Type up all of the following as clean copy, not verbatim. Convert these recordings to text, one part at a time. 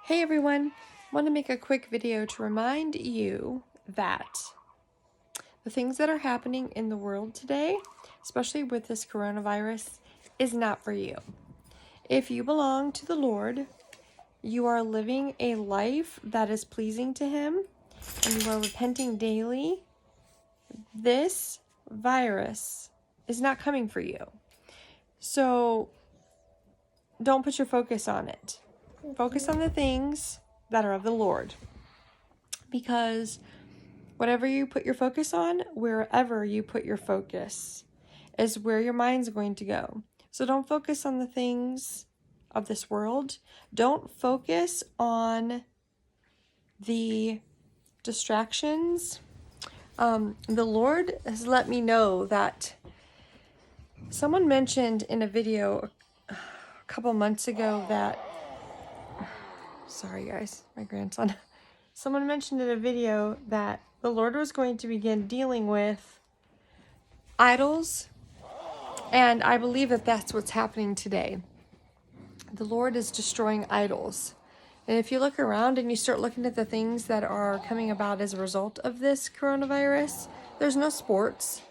Hey everyone, I want to make a quick video to remind you that the things that are happening in the world today, especially with this coronavirus, is not for you. If you belong to the Lord, you are living a life that is pleasing to Him, and you are repenting daily, this virus is not coming for you. So don't put your focus on it. Focus on the things that are of the Lord. Because whatever you put your focus on, wherever you put your focus, is where your mind's going to go. So don't focus on the things of this world. Don't focus on the distractions. The Lord has let me know that someone mentioned in a video a couple months ago that, sorry guys, my grandson. Someone mentioned in a video that the Lord was going to begin dealing with idols, and I believe that that's what's happening today. The Lord is destroying idols. And if you look around and you start looking at the things that are coming about as a result of this coronavirus, there's no sports,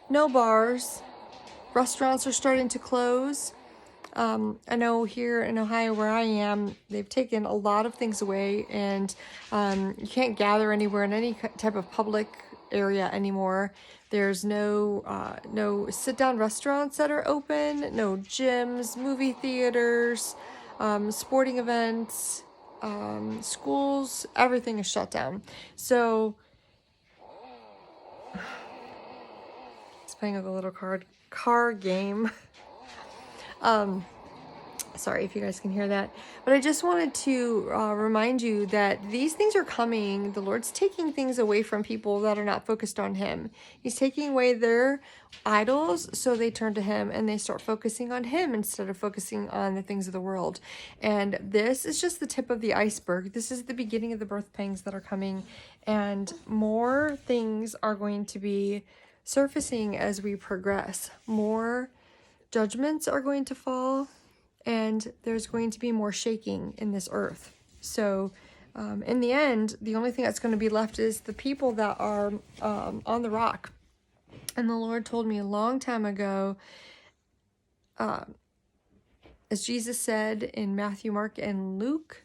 no bars, restaurants are starting to close. I know here in Ohio where I am, they've taken a lot of things away, and you can't gather anywhere in any type of public area anymore. There's no sit-down restaurants that are open, no gyms, movie theaters, sporting events, schools, everything is shut down. So it's playing a little car game. Sorry if you guys can hear that, but I just wanted to remind you that these things are coming. The Lord's taking things away from people that are not focused on Him. He's taking away their idols so they turn to Him and they start focusing on Him instead of focusing on the things of the world. And this is just the tip of the iceberg. This is the beginning of the birth pangs that are coming, and more things are going to be surfacing as we progress. More judgments are going to fall, and there's going to be more shaking in this earth. So in the end, the only thing that's going to be left is the people that are on the rock. And the Lord told me a long time ago, as Jesus said in Matthew, Mark, and Luke,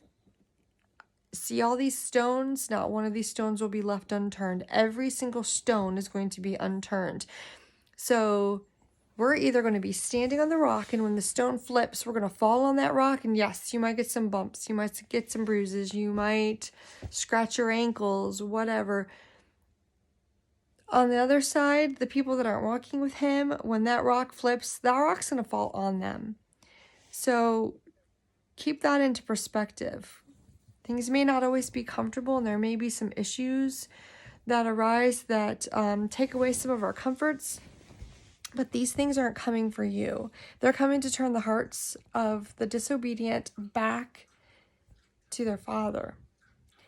see all these stones? Not one of these stones will be left unturned. Every single stone is going to be unturned. So we're either going to be standing on the rock, and when the stone flips, we're going to fall on that rock, and yes, you might get some bumps, you might get some bruises, you might scratch your ankles, whatever. On the other side, the people that aren't walking with Him, when that rock flips, that rock's going to fall on them. So keep that into perspective. Things may not always be comfortable, and there may be some issues that arise that take away some of our comforts. But these things aren't coming for you. They're coming to turn the hearts of the disobedient back to their Father.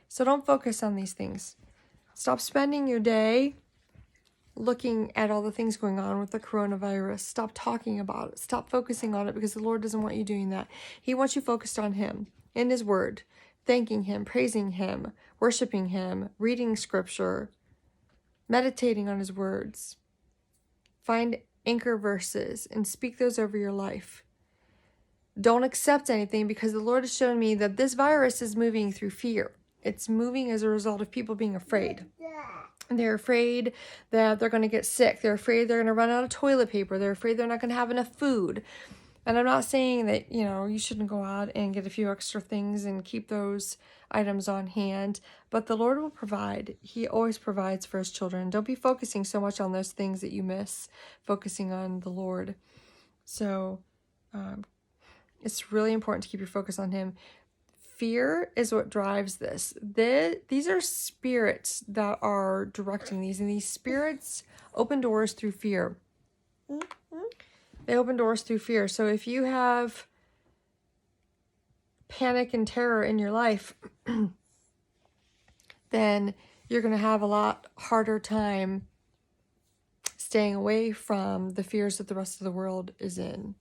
So don't focus on these things. Stop spending your day looking at all the things going on with the coronavirus. Stop talking about it. Stop focusing on it, because the Lord doesn't want you doing that. He wants you focused on Him, in His Word, thanking Him, praising Him, worshiping Him, reading Scripture, meditating on His words. Find anchor verses and speak those over your life. Don't accept anything, because the Lord has shown me that this virus is moving through fear. It's moving as a result of people being afraid. They're afraid that they're going to get sick. They're afraid they're going to run out of toilet paper. They're afraid they're not going to have enough food. And I'm not saying that, you shouldn't go out and get a few extra things and keep those items on hand, but the Lord will provide. He always provides for His children. Don't be focusing so much on those things that you miss focusing on the Lord. So it's really important to keep your focus on Him. Fear is what drives this. These are spirits that are directing these, and these spirits open doors through fear. They open doors through fear. So if you have panic and terror in your life, then you're going to have a lot harder time staying away from the fears that the rest of the world is in.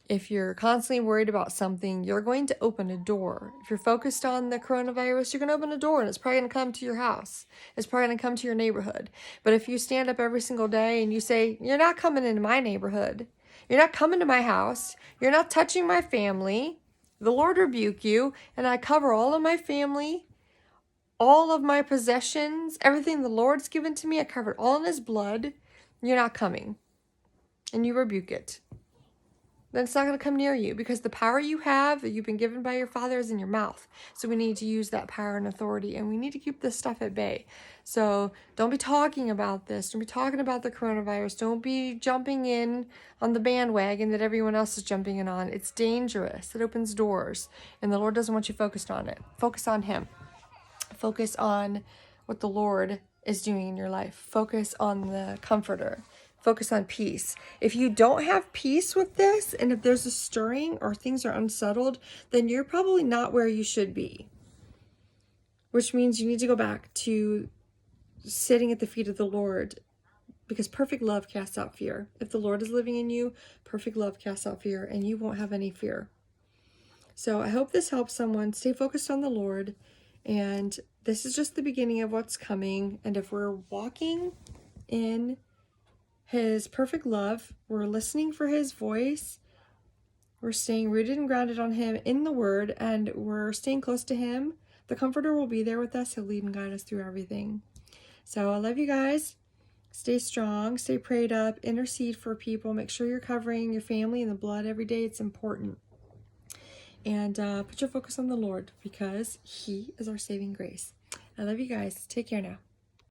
If you're constantly worried about something, you're going to open a door. If you're focused on the coronavirus, you're going to open a door and it's probably going to come to your house. It's probably going to come to your neighborhood. But if you stand up every single day and you say, you're not coming into my neighborhood, you're not coming to my house, you're not touching my family, the Lord rebuke you, and I cover all of my family, all of my possessions, everything the Lord's given to me, I covered all in his blood, you're not coming. And you rebuke it. Then it's not going to come near you, because the power you have that you've been given by your Father is in your mouth. So we need to use that power and authority, and we need to keep this stuff at bay. So don't be talking about this. Don't be talking about the coronavirus. Don't be jumping in on the bandwagon that everyone else is jumping in on. It's dangerous. It opens doors, and the Lord doesn't want you focused on it. Focus on him. Focus on what the Lord is doing in your life. Focus on the Comforter. Focus on peace. If you don't have peace with this, and if there's a stirring or things are unsettled, then you're probably not where you should be. Which means you need to go back to sitting at the feet of the Lord, because perfect love casts out fear. If the Lord is living in you, perfect love casts out fear, and you won't have any fear. So I hope this helps someone. Stay focused on the Lord, and this is just the beginning of what's coming. And if we're walking in his perfect love, we're listening for his voice, we're staying rooted and grounded on him in the word, and we're staying close to him, the Comforter will be there with us. He'll lead and guide us through everything. So I love you guys. Stay strong, stay prayed up, intercede for people. Make sure you're covering your family in the blood every day. It's important. And put your focus on the Lord, because he is our saving grace. I love you guys. Take care now.